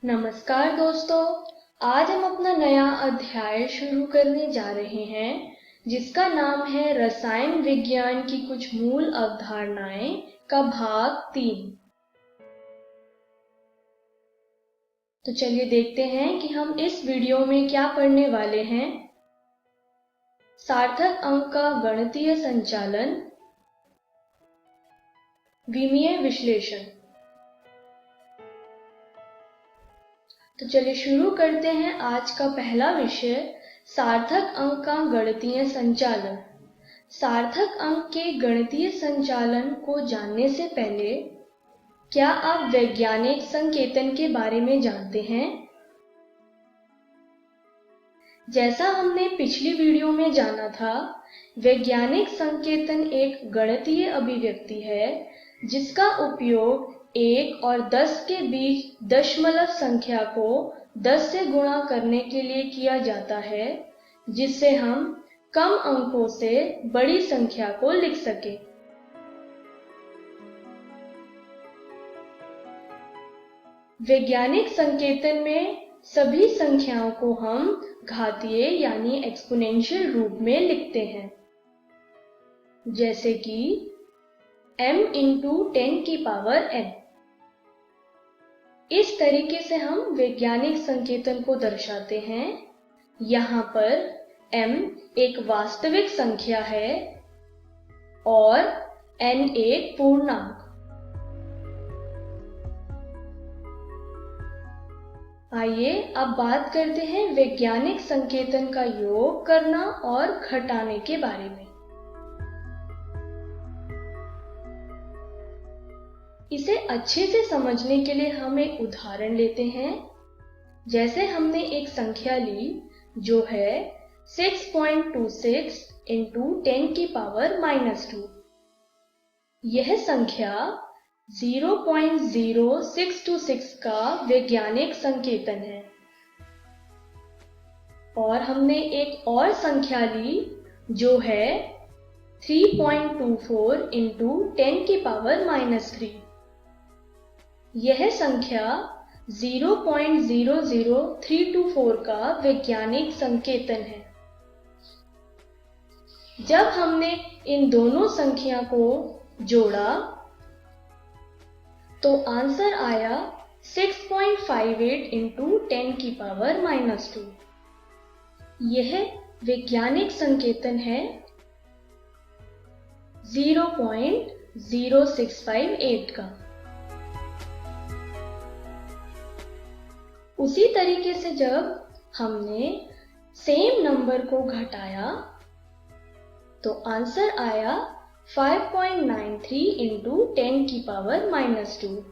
नमस्कार दोस्तों, आज हम अपना नया अध्याय शुरू करने जा रहे हैं जिसका नाम है रसायन विज्ञान की कुछ मूल अवधारणाएं का भाग 3। तो चलिए देखते हैं कि हम इस वीडियो में क्या पढ़ने वाले हैं। सार्थक अंक का गणितीय संचालन, विमीय विश्लेषण। तो चलिए शुरू करते हैं आज का पहला विषय, सार्थक अंक का गणितीय संचालन। सार्थक अंक के गणितीय संचालन को जानने से पहले क्या आप वैज्ञानिक संकेतन के बारे में जानते हैं? जैसा हमने पिछली वीडियो में जाना था, वैज्ञानिक संकेतन एक गणितीय अभिव्यक्ति है जिसका उपयोग 1 और 10 के बीच दशमलव संख्या को 10 से गुणा करने के लिए किया जाता है, जिससे हम कम अंकों से बड़ी संख्या को लिख सके। वैज्ञानिक संकेतन में सभी संख्याओं को हम घातीय यानी एक्सपोनेंशियल रूप में लिखते हैं, जैसे कि m × 10 की पावर n। इस तरीके से हम वैज्ञानिक संकेतन को दर्शाते हैं। यहाँ पर m एक वास्तविक संख्या है और n एक पूर्णांक। आइए अब बात करते हैं वैज्ञानिक संकेतन का योग करना और घटाने के बारे में। इसे अच्छे से समझने के लिए हम एक उदाहरण लेते हैं। जैसे हमने एक संख्या ली जो है 6.26 × 10 की पावर -2। यह संख्या 0.0626 का वैज्ञानिक संकेतन है। और हमने एक और संख्या ली जो है 3.24 × 10 की पावर -3। यह संख्या 0.00324 का वैज्ञानिक संकेतन है। जब हमने इन दोनों संख्या को जोड़ा तो आंसर आया 6.58 × 10 की पावर -2। यह वैज्ञानिक संकेतन है 0.0658 का। उसी तरीके से जब हमने सेम नंबर को घटाया तो आंसर आया 5.93 × 10 की पावर -2।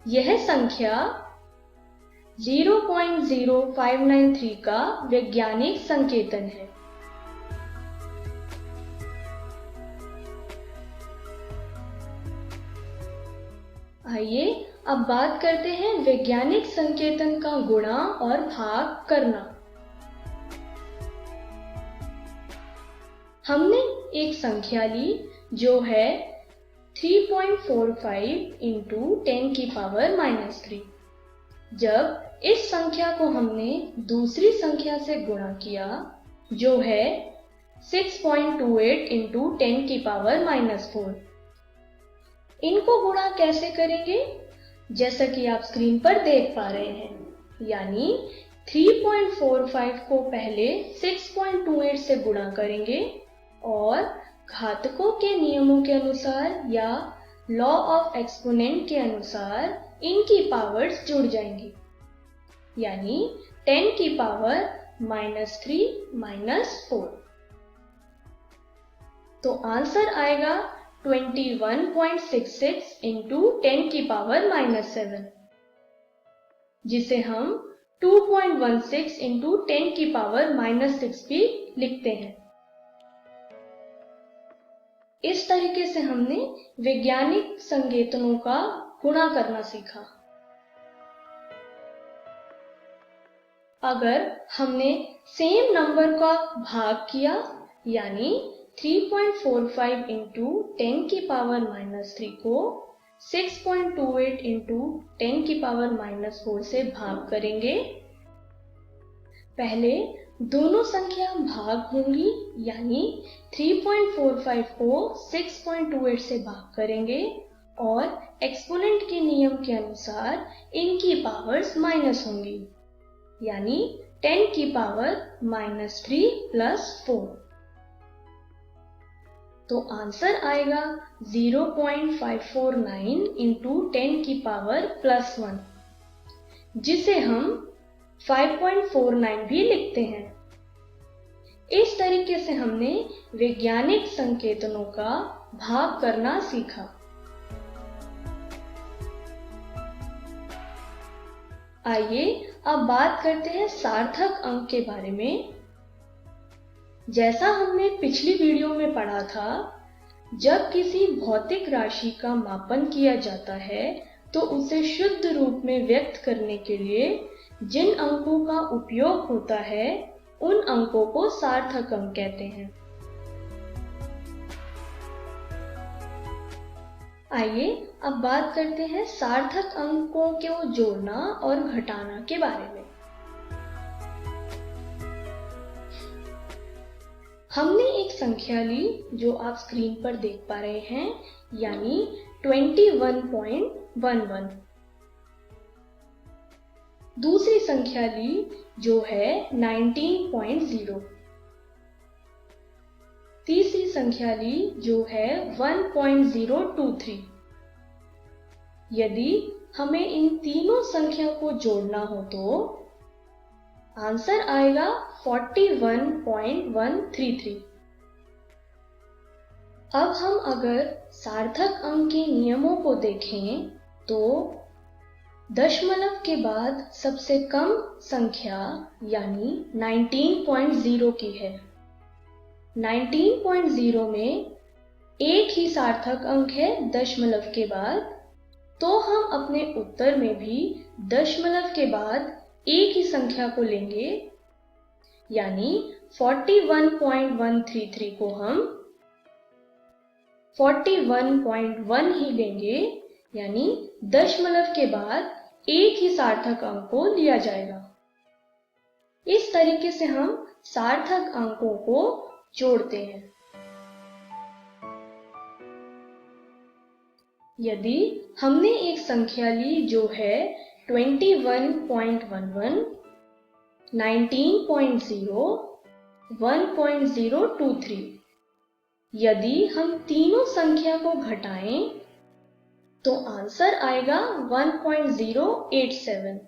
यह संख्या 0.0593 का वैज्ञानिक संकेतन है। आइए अब बात करते हैं वैज्ञानिक संकेतन का गुणा और भाग करना। हमने एक संख्या ली जो है 3.45 × 10 की पावर -3। जब इस संख्या को हमने दूसरी संख्या से गुणा किया जो है 6.28 × 10 की पावर -4। इनको गुणा कैसे करेंगे? जैसा कि आप स्क्रीन पर देख पा रहे हैं, यानी 3.45 को पहले 6.28 से गुणा करेंगे और घातकों के नियमों के अनुसार या लॉ ऑफ एक्सपोनेंट के अनुसार इनकी पावर्स जुड़ जाएंगी, यानी 10 की पावर -3 -4। तो आंसर आएगा 21.66 × 10 की पावर -7, जिसे हम 2.16 × 10 की पावर -6 भी लिखते हैं। इस तरीके से हमने वैज्ञानिक संकेतनों का गुणा करना सीखा। अगर हमने सेम नंबर का भाग किया, यानी 3.45 × 10 की पावर -3 को 6.28 इंटू 10 की पावर माइनस 4 से भाग करेंगे। पहले दोनों संख्या भाग होंगी, यानी 3.45 को 6.28 से भाग करेंगे और एक्सपोनेंट के नियम के अनुसार इनकी पावर्स माइनस होंगी, यानी 10 की पावर माइनस 3 प्लस 4। तो आंसर आएगा 0.549 इंटू 10 की पावर प्लस 1, जिसे हम 5.49 भी लिखते हैं। इस तरीके से हमने वैज्ञानिक संकेतनों का भाग करना सीखा। आइए अब बात करते हैं सार्थक अंक के बारे में। जैसा हमने पिछली वीडियो में पढ़ा था, जब किसी भौतिक राशि का मापन किया जाता है तो उसे शुद्ध रूप में व्यक्त करने के लिए जिन अंकों का उपयोग होता है उन अंकों को सार्थक अंक कहते हैं। आइए अब बात करते हैं सार्थक अंकों को जोड़ना और घटाना के बारे में। हमने एक संख्या ली जो आप स्क्रीन पर देख पा रहे हैं, यानी 21.11। दूसरी संख्या ली जो है 19.0। तीसरी संख्या ली जो है 1.023। यदि हमें इन तीनों संख्या को जोड़ना हो तो आंसर आएगा 41.133। अब हम अगर सार्थक अंक के नियमों को देखें तो दशमलव के बाद सबसे कम संख्या यानी 19.0 की है। 19.0 में एक ही सार्थक अंक है दशमलव के बाद, तो हम अपने उत्तर में भी दशमलव के बाद एक ही संख्या को लेंगे, यानी 41.133 को हम 41.1 ही लेंगे, यानी दशमलव के बाद एक ही सार्थक अंक को लिया जाएगा। इस तरीके से हम सार्थक अंकों को जोड़ते हैं। यदि हमने एक संख्या ली जो है 21.11, 19.0, 1.023, यदि हम तीनों संख्या को घटाएं तो आंसर आएगा 1.087।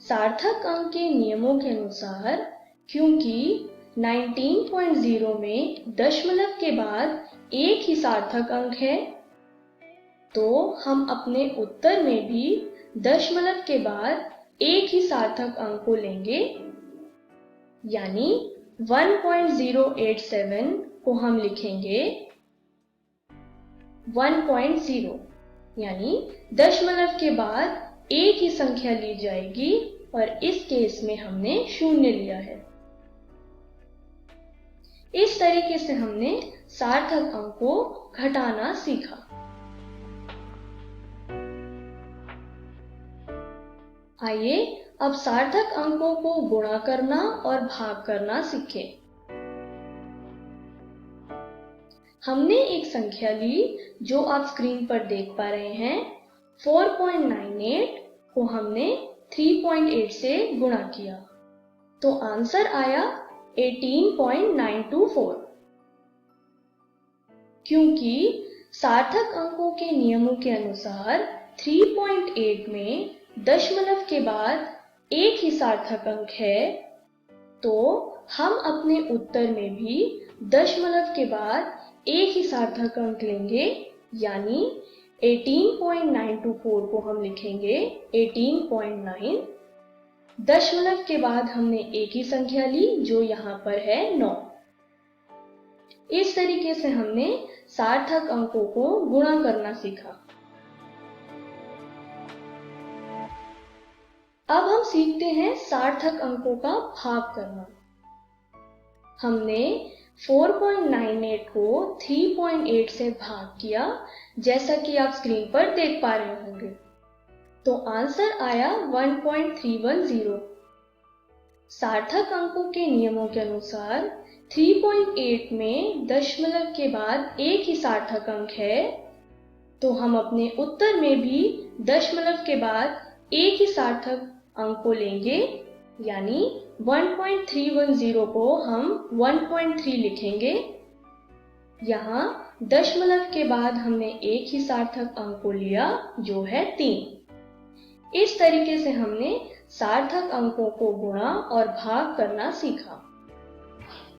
सार्थक अंक के नियमों के अनुसार क्योंकि 19.0 में दशमलव के बाद एक ही सार्थक अंक है, तो हम अपने उत्तर में भी दशमलव के बाद एक ही सार्थक अंक को लेंगे, यानी 1.087 को हम लिखेंगे 1.0, यानी दशमलव के बाद एक ही संख्या ली जाएगी और इस केस में हमने 0 लिया है। इस तरीके से हमने सार्थक अंक को घटाना सीखा। आइए अब सार्थक अंकों को गुणा करना और भाग करना सीखें। हमने एक संख्या ली जो आप स्क्रीन पर देख पा रहे हैं। 4.98 को हमने 3.8 से गुणा किया तो आंसर आया 18.924। क्योंकि सार्थक अंकों के नियमों के अनुसार 3.8 में दशमलव के बाद एक ही सार्थक अंक है, तो हम अपने उत्तर में भी दशमलव के बाद एक ही सार्थक अंक लेंगे, यानी 18.924 को हम लिखेंगे 18.9। दशमलव के बाद हमने एक ही संख्या ली जो यहाँ पर है 9। इस तरीके से हमने सार्थक अंकों को गुणा करना सीखा। अब हम सीखते हैं सार्थक अंकों का भाग करना। हमने 4.98 को 3.8 से भाग किया, जैसा कि आप स्क्रीन पर देख पा रहे होंगे। तो आंसर आया 1.310। सार्थक अंकों के नियमों के अनुसार 3.8 में दशमलव के बाद एक ही सार्थक अंक है, तो हम अपने उत्तर में भी दशमलव के बाद एक ही सार्थक अंक को लेंगे, यानी 1.310 को हम 1.3 लिखेंगे। यहाँ दशमलव के बाद हमने एक ही सार्थक अंक को लिया, जो है 3। इस तरीके से हमने सार्थक अंकों को गुणा और भाग करना सीखा।